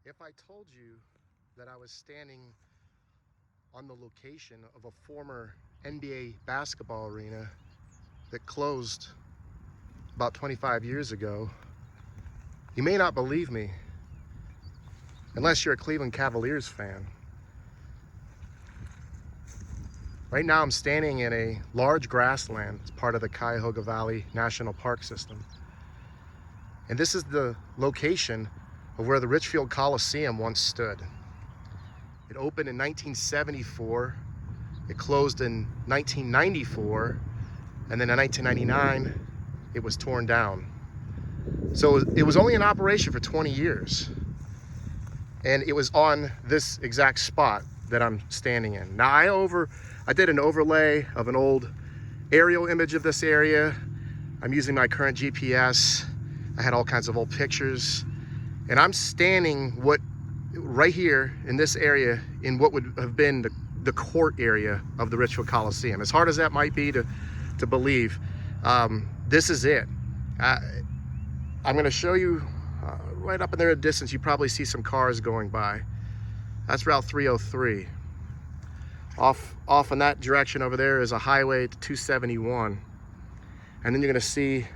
If I told you that I was standing on the location of a former NBA basketball arena that closed about 25 years ago, you may not believe me, unless you're a Cleveland Cavaliers fan. Right now I'm standing in a large grassland. It's part of the Cuyahoga Valley National Park system. And this is the location of where the Richfield Coliseum once stood. It opened in 1974, it closed in 1994, and then in 1999, it was torn down. So it was only in operation for 20 years. And it was on this exact spot that I'm standing in. Now I did an overlay of an old aerial image of this area. I'm using my current GPS. I had all kinds of old pictures. And I'm standing right here in this area in what would have been the court area of the Richfield Coliseum. As hard as that might be to believe, this is it. I'm going to show you right up in there at a distance. You probably see some cars going by. That's Route 303. Off in that direction over there is a highway to 271. And then you're going to see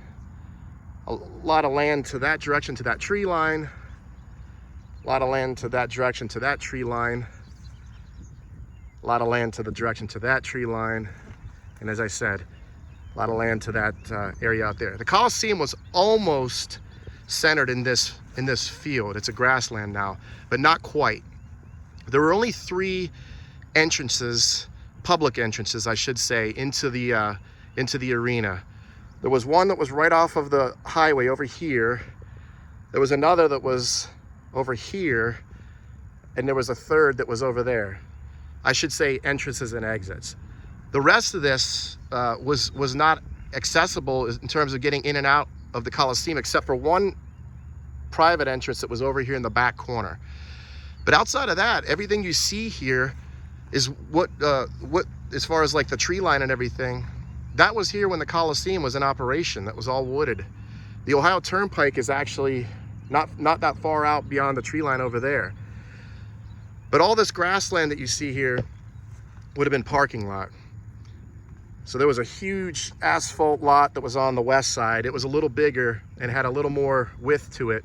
a lot of land to that direction, to that tree line. A lot of land to that direction, to that tree line. A lot of land to the direction to that tree line. And as I said, a lot of land to that area out there. The Coliseum was almost centered in this field. It's a grassland now, but not quite. There were only 3 entrances, public entrances, I should say, into the arena. There was one that was right off of the highway over here. There was another that was over here, and there was a third that was over there. I should say entrances and exits. The rest of this was not accessible in terms of getting in and out of the Coliseum, except for one private entrance that was over here in the back corner. But outside of that, everything you see here is what as far as like the tree line and everything, that was here when the Coliseum was in operation. That was all wooded. The Ohio Turnpike is actually not that far out beyond the tree line over there. But all this grassland that you see here would have been parking lot. So there was a huge asphalt lot that was on the west side. It was a little bigger and had a little more width to it.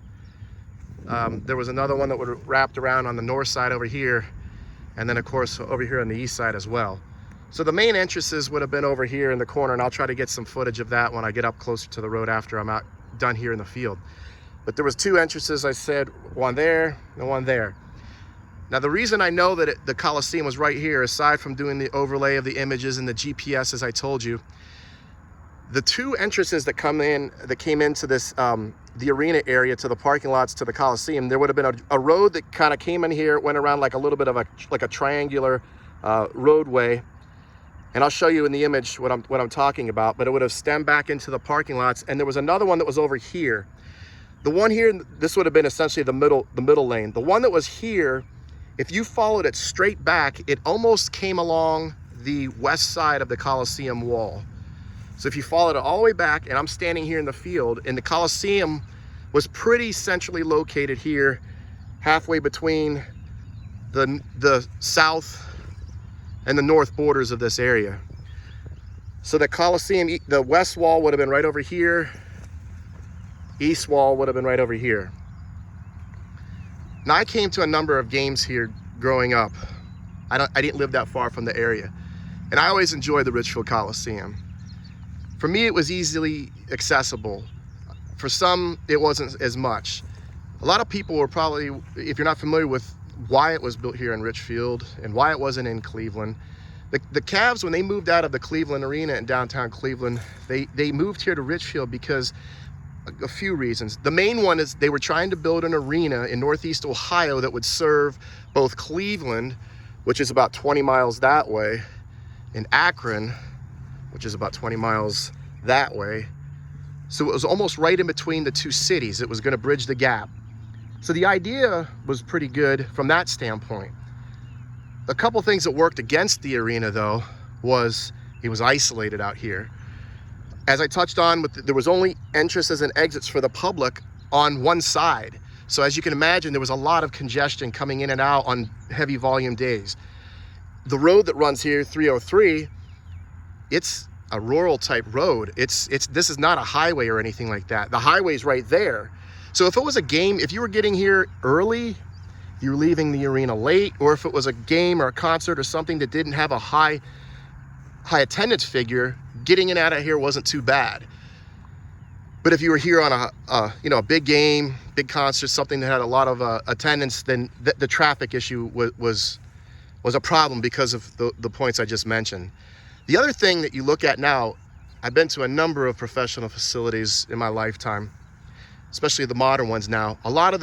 There was another one that would have wrapped around on the north side over here, and then of course over here on the east side as well. So the main entrances would have been over here in the corner, and I'll try to get some footage of that when I get up closer to the road after I'm done here in the field. But there was 2 entrances, I said, one there and one there. Now the reason I know that the Coliseum was right here, aside from doing the overlay of the images and the GPS, as I told you, the 2 entrances that came into this the arena area, to the parking lots, to the Coliseum, there would have been a road that kind of came in here, went around like a little bit of a triangular roadway. And I'll show you in the image what I'm talking about, but it would have stemmed back into the parking lots. And there was another one that was over here. The one here, this would have been essentially the middle lane. The one that was here, if you followed it straight back, it almost came along the west side of the Coliseum wall. So if you followed it all the way back, and I'm standing here in the field, and the Coliseum was pretty centrally located here, halfway between the south and the north borders of this area. So the Coliseum, the west wall would have been right over here. East wall would have been right over here. Now I came to a number of games here growing up. I didn't live that far from the area. And I always enjoyed the Richfield Coliseum. For me, it was easily accessible. For some, it wasn't as much. A lot of people were probably, if you're not familiar with why it was built here in Richfield and why it wasn't in Cleveland, the Cavs, when they moved out of the Cleveland Arena in downtown Cleveland, they moved here to Richfield because a few reasons. The main one is they were trying to build an arena in Northeast Ohio that would serve both Cleveland, which is about 20 miles that way, and Akron, which is about 20 miles that way. So it was almost right in between the 2 cities. It was going to bridge the gap. So the idea was pretty good from that standpoint. A couple things that worked against the arena, though, was it was isolated out here. As I touched on, there was only entrances and exits for the public on one side. So as you can imagine, there was a lot of congestion coming in and out on heavy volume days. The road that runs here, 303, it's a rural type road. This is not a highway or anything like that. The highway's right there. So if it was a game, if you were getting here early, you were leaving the arena late, or if it was a game or a concert or something that didn't have a high attendance figure, getting in and out of here wasn't too bad. But if you were here on a big game, big concert, something that had a lot of attendance, then the traffic issue was a problem because of the points I just mentioned. The other thing that you look at now, I've been to a number of professional facilities in my lifetime, especially the modern ones now. A lot of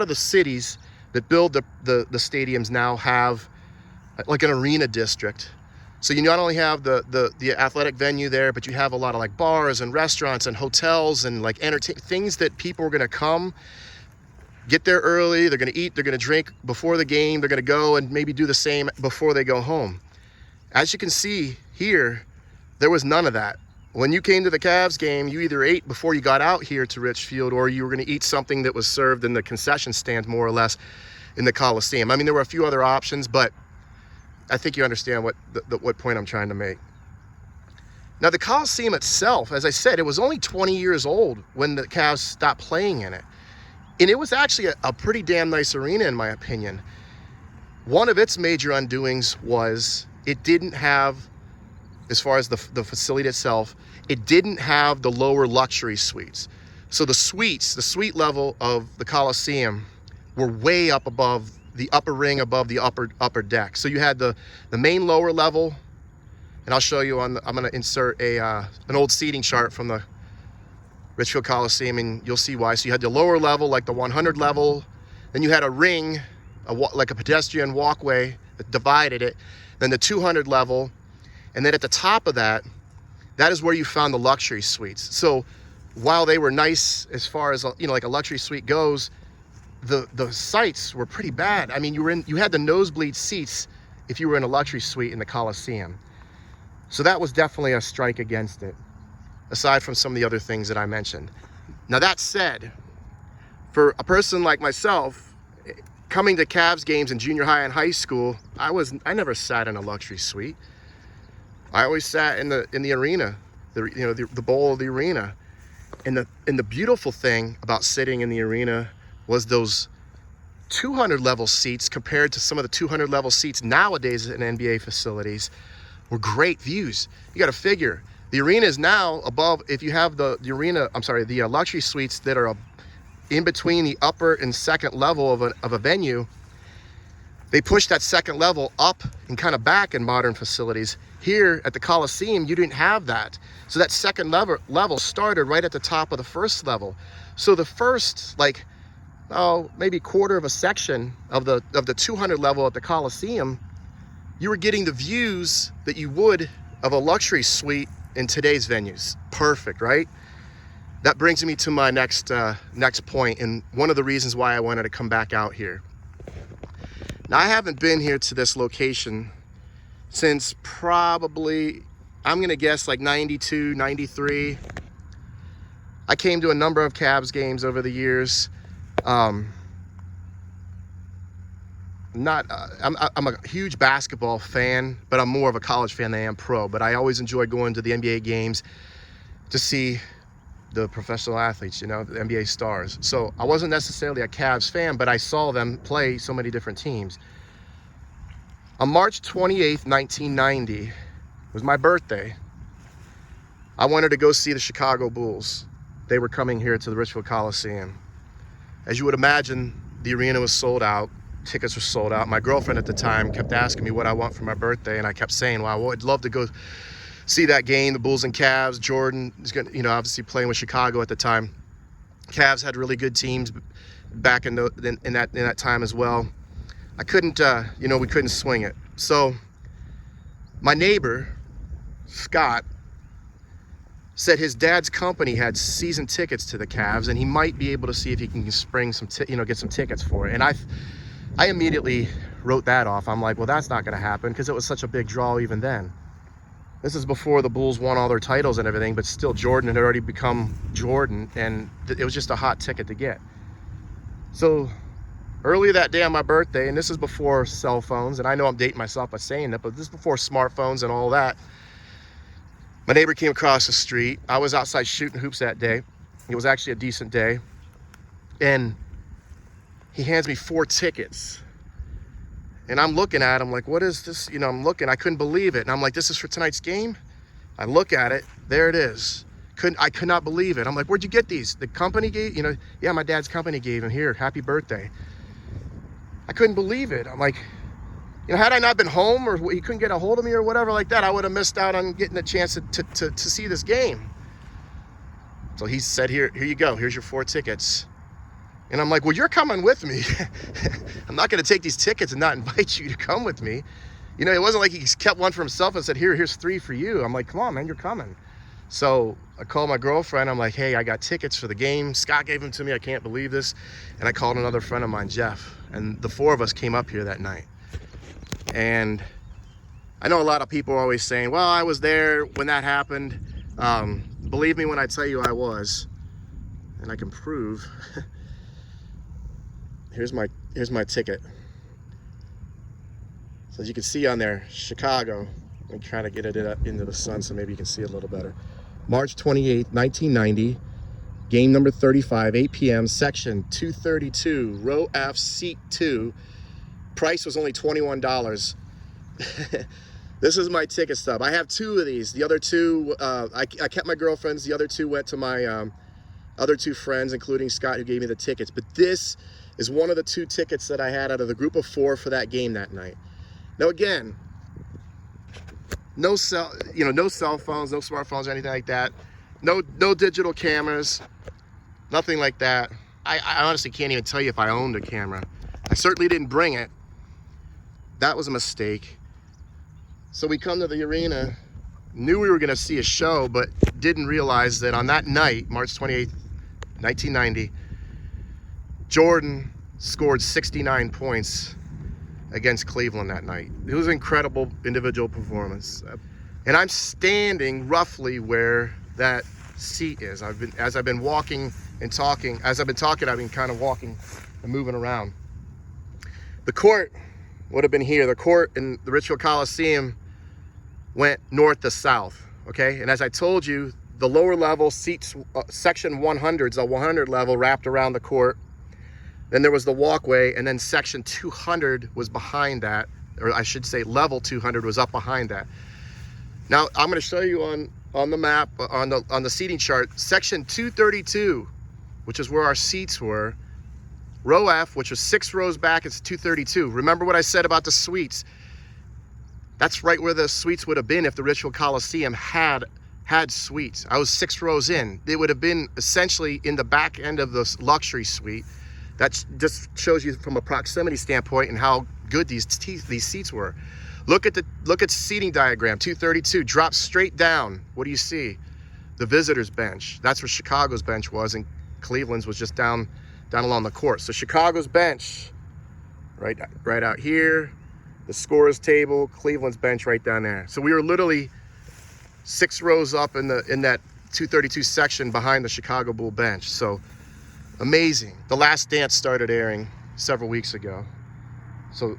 the cities that build the stadiums now have like an arena district. So you not only have the athletic venue there, but you have a lot of like bars and restaurants and hotels and like things that people are going to come, get there early, they're going to eat, they're going to drink before the game, they're going to go and maybe do the same before they go home. As you can see here, there was none of that. When you came to the Cavs game, you either ate before you got out here to Richfield, or you were going to eat something that was served in the concession stand, more or less, in the Coliseum. I mean, there were a few other options, but I think you understand what point I'm trying to make. Now, the Coliseum itself, as I said, it was only 20 years old when the Cavs stopped playing in it. And it was actually a pretty damn nice arena, in my opinion. One of its major undoings was it didn't have, as far as the facility itself, it didn't have the lower luxury suites. So the suite level of the Coliseum were way up above the upper ring, above the upper deck. So you had the main lower level, and I'll show you I'm going to insert an old seating chart from the Richfield Coliseum, and you'll see why. So you had the lower level, like the 100 level, then you had a ring, like a pedestrian walkway that divided it, then the 200 level, and then at the top of that is where you found the luxury suites. So while they were nice as far as like a luxury suite goes, the sites were pretty bad. I mean, you had the nosebleed seats if you were in a luxury suite in the Coliseum. So that was definitely a strike against it, aside from some of the other things that I mentioned. Now, that said, for a person like myself, coming to Cavs games in junior high and high school, I never sat in a luxury suite. I always sat in the arena, the bowl of the arena. And the beautiful thing about sitting in the arena was those 200 level seats compared to some of the 200 level seats nowadays in NBA facilities were great views. You got to figure the arena is now above. If you have the luxury suites that are in between the upper and second level of a venue, they push that second level up and kind of back in modern facilities. Here at the Coliseum, you didn't have that. So that second level started right at the top of the first level. So the first, maybe quarter of a section of the 200 level at the Coliseum, you were getting the views that you would of a luxury suite in today's venues. Perfect, right? That brings me to my next point, and one of the reasons why I wanted to come back out here. Now, I haven't been here to this location since probably, I'm going to guess, like 92, 93. I came to a number of Cavs games over the years. I'm a huge basketball fan, but I'm more of a college fan than I am pro. But I always enjoy going to the NBA games to see the professional athletes, the NBA stars. So I wasn't necessarily a Cavs fan, but I saw them play so many different teams. On March 28th, 1990, was my birthday. I wanted to go see the Chicago Bulls. They were coming here to the Richfield Coliseum. As you would imagine, the arena was sold out. Tickets were sold out. My girlfriend at the time kept asking me what I want for my birthday, and I kept saying, well, I'd love to go see that game, the Bulls and Cavs. Jordan is going to, obviously playing with Chicago at the time. Cavs had really good teams back in that time as well. I couldn't, we couldn't swing it. So my neighbor, Scott, said his dad's company had season tickets to the Cavs, and he might be able to see if he can spring some, get some tickets for it. And I immediately wrote that off. I'm like, well, that's not going to happen because it was such a big draw even then. This is before the Bulls won all their titles and everything, but still Jordan had already become Jordan, and it was just a hot ticket to get. So earlier that day on my birthday, and this is before cell phones, and I know I'm dating myself by saying that, but this is before smartphones and all that. My neighbor came across the street. I was outside shooting hoops that day. It was actually a decent day. And he hands me 4 tickets. And I'm looking at him like, what is this? You know, I'm looking, I couldn't believe it. And I'm like, this is for tonight's game? I look at it, there it is. I could not believe it. I'm like, where'd you get these? The company gave, you know, yeah, my dad's company gave them. Here, happy birthday. I couldn't believe it. I'm like, you know, had I not been home or he couldn't get a hold of me or whatever like that, I would have missed out on getting a chance to see this game. So he said, here you go. Here's your 4 tickets. And I'm like, well, you're coming with me. I'm not going to take these tickets and not invite you to come with me. You know, it wasn't like he kept one for himself and said, here's 3 for you. I'm like, come on, man, you're coming. So I called my girlfriend. I'm like, hey, I got tickets for the game. Scott gave them to me. I can't believe this. And I called another friend of mine, Jeff. And the 4 of us came up here that night. And I know a lot of people are always saying, well, I was there when that happened. Believe me when I tell you I was. And I can prove. Here's my ticket. So as you can see on there, Chicago. I'm trying to get it up into the sun so maybe you can see it a little better. March 28th, 1990. Game number 35, 8 p.m., section 232, row F, seat 2. Price was only $21. This is my ticket stub. I have 2 of these. The other 2, I kept my girlfriend's. The other 2 went to my other 2 friends, including Scott, who gave me the tickets. But this is one of the 2 tickets that I had out of the group of 4 for that game that night. Now again, no cell phones, no smartphones or anything like that. No digital cameras, nothing like that. I honestly can't even tell you if I owned a camera. I certainly didn't bring it. That was a mistake. So we come to the arena, knew we were gonna see a show, but didn't realize that on that night, March 28th, 1990, Jordan scored 69 points against Cleveland that night. It was an incredible individual performance. And I'm standing roughly where that seat is. As I've been walking and talking, I've been kind of walking and moving around. The court would have been here. The court in the Richfield Coliseum went north to south, okay? And as I told you, the lower level seats, section 100s, the 100 level wrapped around the court. Then there was the walkway, and then section 200 was behind that, or I should say level 200 was up behind that. Now I'm going to show you on the map, on the seating chart, section 232, which is where our seats were. Row F, which was 6 rows back, it's 232. Remember what I said about the suites? That's right where the suites would have been if the Richfield Coliseum had suites. I was 6 rows in. They would have been essentially in the back end of this luxury suite. That just shows you from a proximity standpoint and how good these seats were. Look at the seating diagram. 232 drops straight down. What do you see? The visitors bench. That's where Chicago's bench was, and Cleveland's was just down along the court. So Chicago's bench, right out here. The scorer's table. Cleveland's bench right down there. So we were literally 6 rows up in that 232 section behind the Chicago Bull bench. So amazing. The Last Dance started airing several weeks ago. So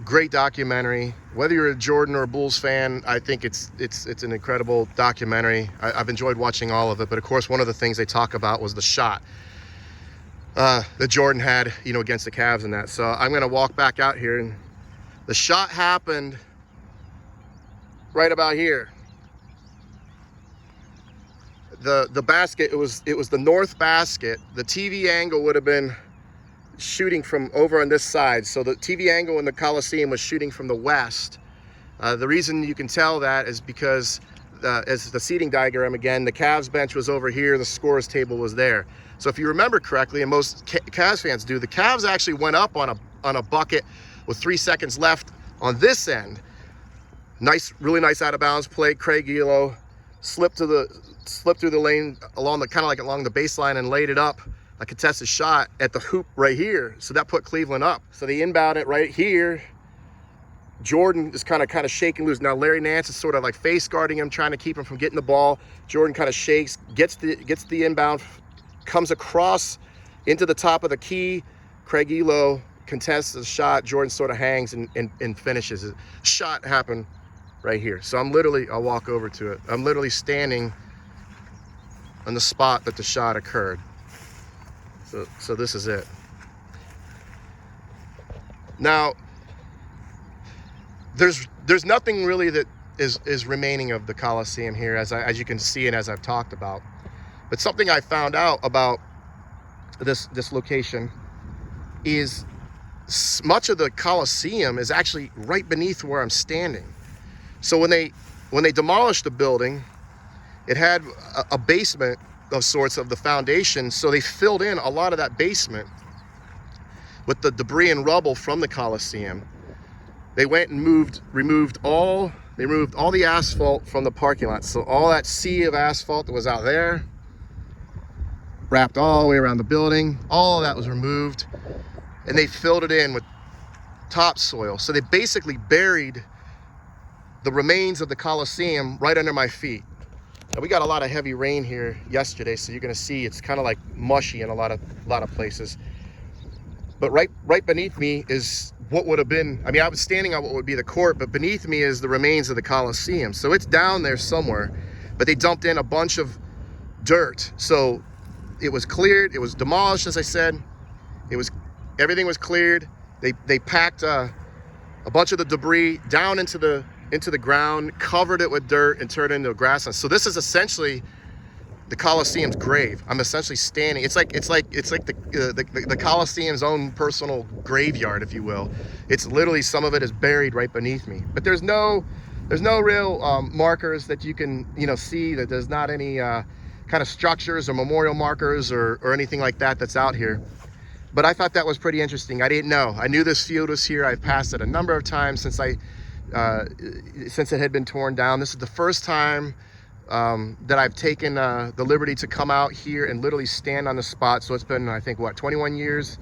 great documentary. Whether you're a Jordan or a Bulls fan, I think it's an incredible documentary. I've enjoyed watching all of it, but of course one of the things they talk about was the shot that Jordan had, you know, against the Cavs and that. So I'm going to walk back out here, and the shot happened right about here. The basket, it was the north basket. The TV angle would have been shooting from over on this side. So the TV angle in the Coliseum was shooting from the west. The reason you can tell that is because as the seating diagram again, the Cavs bench was over here, the scorer's table was there. So if you remember correctly, and most Cavs fans do, the Cavs actually went up on a bucket with 3 seconds left on this end. Really nice out of bounds play. Craig Elo slipped through the lane along the along the baseline and laid it up, a contested shot at the hoop right here. So that put Cleveland up. So they inbound it right here. Jordan is kind of shaking loose. Now Larry Nance is sort of like face guarding him, trying to keep him from getting the ball. Jordan kind of shakes, gets the inbound, comes across into the top of the key. Craig Elo contests the shot. Jordan sort of hangs and finishes it. Shot happened right here. So I'll walk over to it. I'm literally standing on the spot that the shot occurred. So this is it. Now, there's nothing really that is remaining of the Coliseum here, as you can see and as I've talked about. But something I found out about this location is much of the Coliseum is actually right beneath where I'm standing. So when they demolished the building, it had a basement of sorts of the foundation, so they filled in a lot of that basement with the debris and rubble from the Coliseum. They went and removed all the asphalt from the parking lot. So all that sea of asphalt that was out there, wrapped all the way around the building, all of that was removed, and they filled it in with topsoil. So they basically buried the remains of the Coliseum right under my feet. Now, we got a lot of heavy rain here yesterday, so you're gonna see it's kind of like mushy in a lot of places. But right beneath me is what would have been, I mean, I was standing on what would be the court, but beneath me is the remains of the Coliseum. So it's down there somewhere, but they dumped in a bunch of dirt. So it was cleared, it was demolished, as I said. Everything was cleared. They packed a bunch of the debris down into the ground, covered it with dirt, and turned it into a grassland. So this is essentially the Coliseum's grave. I'm essentially standing. It's like the Coliseum's own personal graveyard, if you will. It's literally, some of it is buried right beneath me. But there's no real markers that you can see. That there's not any kind of structures or memorial markers or anything like that that's out here. But I thought that was pretty interesting. I didn't know. I knew this field was here. I've passed it a number of times since it had been torn down. This is the first time that I've taken the liberty to come out here and literally stand on the spot. So it's been, I think, what, 21 years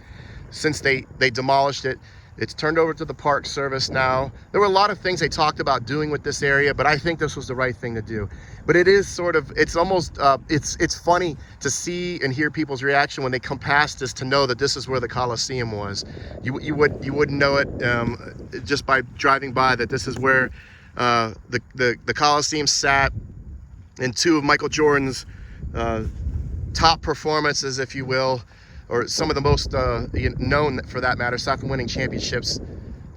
since they demolished it. It's turned over to the Park Service now. There were a lot of things they talked about doing with this area, but I think this was the right thing to do. But it is sort of, it's almost, it's funny to see and hear people's reaction when they come past this, to know that this is where the Coliseum was. You wouldn't know it just by driving by, that this is where the Coliseum sat. And two of Michael Jordan's top performances, if you will, or some of the most known, for that matter, aside from winning championships,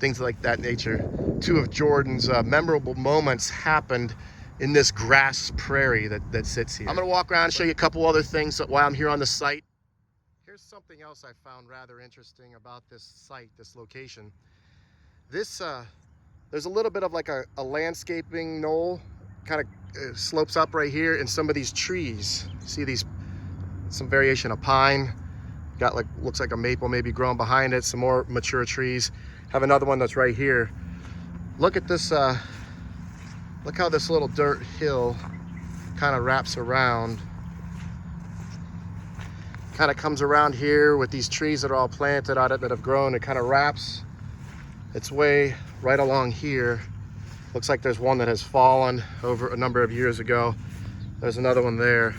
things like that nature. Two of Jordan's memorable moments happened in this grass prairie that sits here. I'm gonna walk around and show you a couple other things while I'm here on the site. Here's something else I found rather interesting about this site, this location. There's a little bit of like a landscaping knoll, kind of slopes up right here, and some of these trees. See some variation of pine. Got looks like a maple maybe growing behind it, some more mature trees. Have another one that's right here. Look at this, look how this little dirt hill kind of wraps around. Kind of comes around here with these trees that are all planted on it that have grown. It kind of wraps its way right along here. Looks like there's one that has fallen over a number of years ago. There's another one there.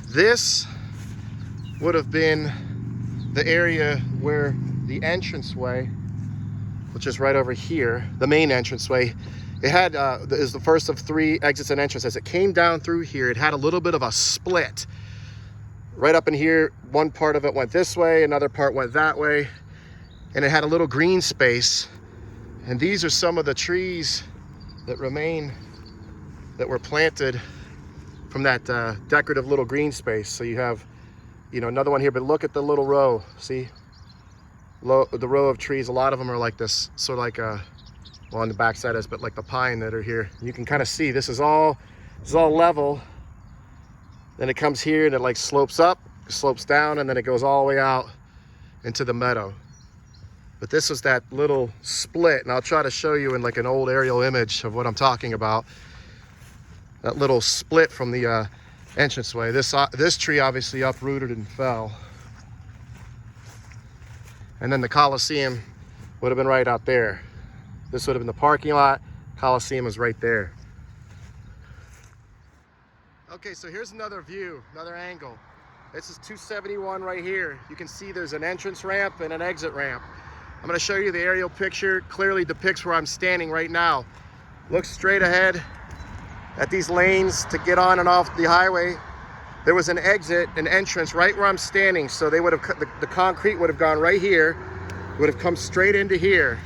This would have been the area where the entranceway, which is right over here, the main entranceway, it had is the first of 3 exits and entrances. It came down through here. It had a little bit of a split. Right up in here, one part of it went this way, another part went that way, and it had a little green space. And these are some of the trees that remain, that were planted from that decorative little green space. So you have, another one here, but look at the little row. See, the row of trees. A lot of them are like this, sort of like well, on the back side is, but like the pine that are here. You can kind of see this is all level. Then it comes here and it like slopes up, slopes down, and then it goes all the way out into the meadow. But this was that little split, and I'll try to show you in like an old aerial image of what I'm talking about. That little split from the entranceway. This tree obviously uprooted and fell. And then the Coliseum would have been right out there. This would have been the parking lot. Coliseum is right there. Okay, so here's another view, another angle. This is 271 right here. You can see there's an entrance ramp and an exit ramp. I'm going to show you the aerial picture. Clearly depicts where I'm standing right now. Look straight ahead at these lanes to get on and off the highway. There was an exit, an entrance right where I'm standing. So they would have, the concrete would have gone right here, would have come straight into here.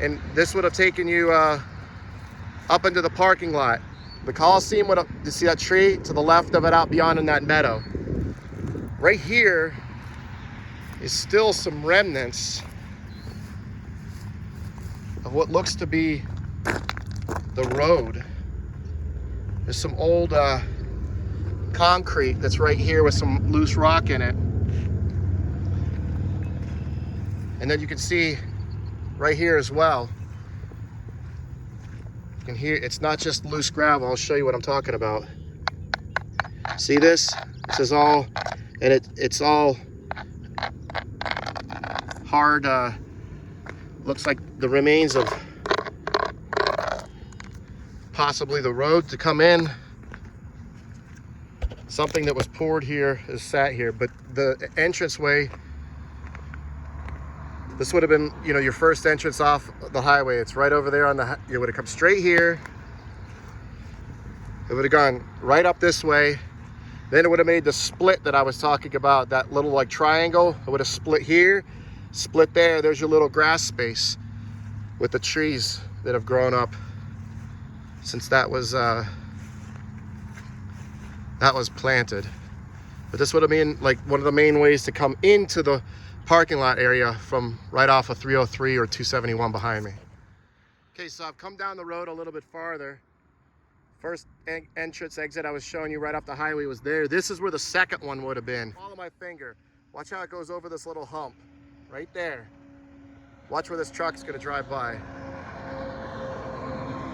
And this would have taken you up into the parking lot. The Coliseum would have, you see that tree to the left of it out beyond in that meadow. Right here is still some remnants of what looks to be the road. There's some old concrete that's right here with some loose rock in it. And then you can see right here as well. You can hear it's not just loose gravel. I'll show you what I'm talking about. See this? This is all, and it's all hard. Looks like the remains of possibly the road to come in. Something that was poured here is sat here, but the entranceway. This would have been, you know, your first entrance off the highway. It's right over there on the, it would have come straight here. It would have gone right up this way. Then it would have made the split that I was talking about, that little like triangle. It would have split here, split there. There's your little grass space with the trees that have grown up since that was planted. But this would have been like one of the main ways to come into the parking lot area from right off of 303 or 271 behind me. Okay, so I've come down the road a little bit farther. First entrance exit I was showing you right off the highway was there. This is where the second one would have been. Follow my finger. Watch how it goes over this little hump right there. Watch where this truck's gonna drive by.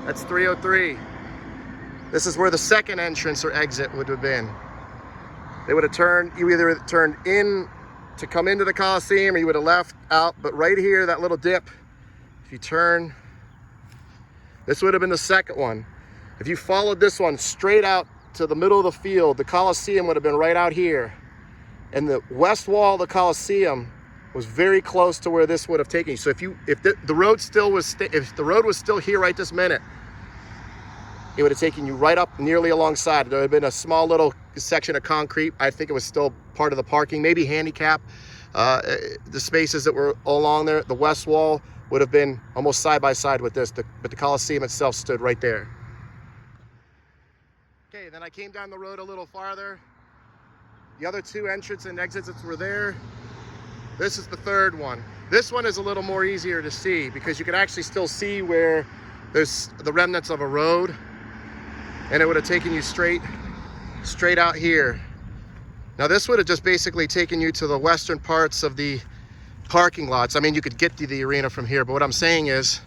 That's 303. This is where the second entrance or exit would have been. They would have turned, you either turned in to come into the Coliseum or you would have left out, but right here, that little dip, if you turn, this would have been the second one. If you followed this one straight out to the middle of the field, the Coliseum would have been right out here. And the west wall of the Coliseum was very close to where this would have taken you. So if the road was still here right this minute, it would have taken you right up nearly alongside. There would have been a small little section of concrete. I think it was still part of the parking, maybe handicap. The spaces that were along there, the west wall would have been almost side by side with this, but the Coliseum itself stood right there. Okay, then I came down the road a little farther. The other two entrances and exits were there. This is the third one. This one is a little more easier to see because you can actually still see where there's the remnants of a road, and it would have taken you straight out here. Now this would have just basically taken you to the western parts of the parking lots. I mean, you could get to the arena from here, but what I'm saying is,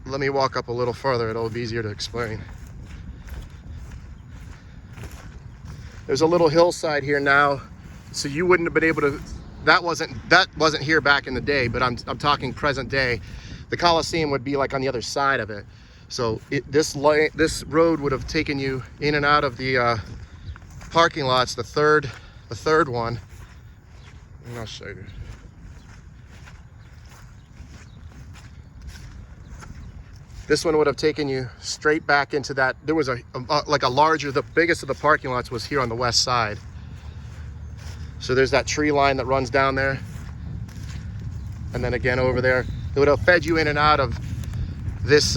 let me walk up a little further. It'll be easier to explain. There's a little hillside here now, so you wouldn't have been able to, that wasn't here back in the day, but I'm talking present day. The Coliseum would be like on the other side of it. So this road would have taken you in and out of the parking lots, the third one. And I'll show you. This one would have taken you straight back into that. There was the biggest of the parking lots was here on the west side. So there's that tree line that runs down there. And then again over there. It would have fed you in and out of this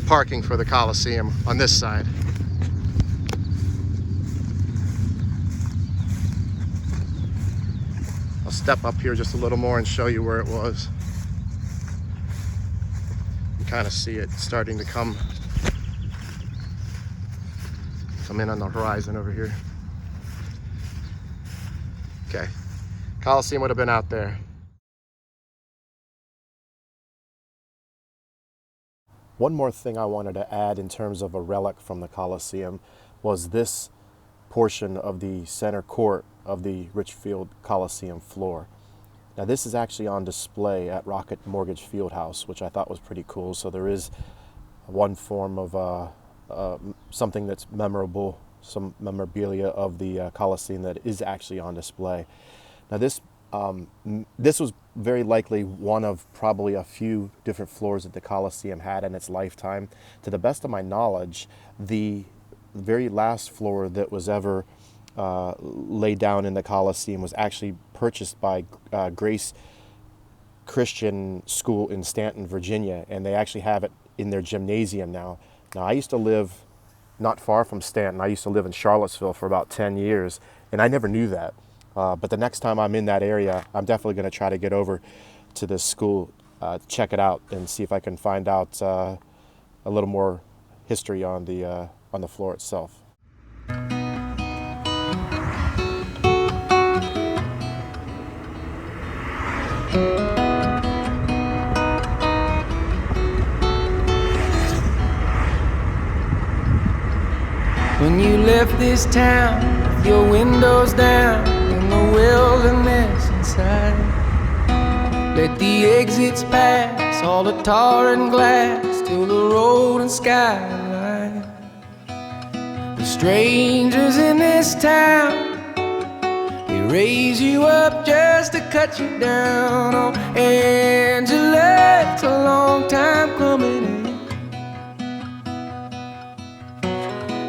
parking for the Coliseum on this side. I'll step up here just a little more and show you where it was. You kind of see it starting to come in on the horizon over here. Okay, Coliseum would have been out there. One more thing I wanted to add in terms of a relic from the Coliseum was this portion of the center court of the Richfield Coliseum floor. Now this is actually on display at Rocket Mortgage Fieldhouse, which I thought was pretty cool. So there is one form of something that's memorable some memorabilia of the Coliseum that is actually on display. Now this was very likely one of probably a few different floors that the Coliseum had in its lifetime. To the best of my knowledge, the very last floor that was ever laid down in the Coliseum was actually purchased by Grace Christian School in Stanton, Virginia, and they actually have it in their gymnasium now. Now, I used to live not far from Stanton. I used to live in Charlottesville for about 10 years, and I never knew that. But the next time I'm in that area, I'm definitely going to try to get over to this school, check it out, and see if I can find out a little more history on the floor itself. When you left this town with your windows down in the wilderness inside, let the exits pass, all the tar and glass, till the road and skyline. The strangers in this town, they raise you up just to cut you down. Oh, Angela, it's a long time coming.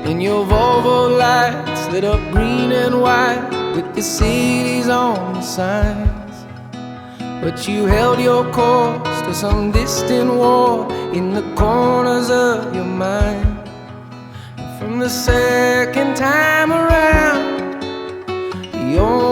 And your Volvo lights lit up green and white with the cities on the signs. But you held your course to some distant war in the corners of your mind. And from the second time around, the only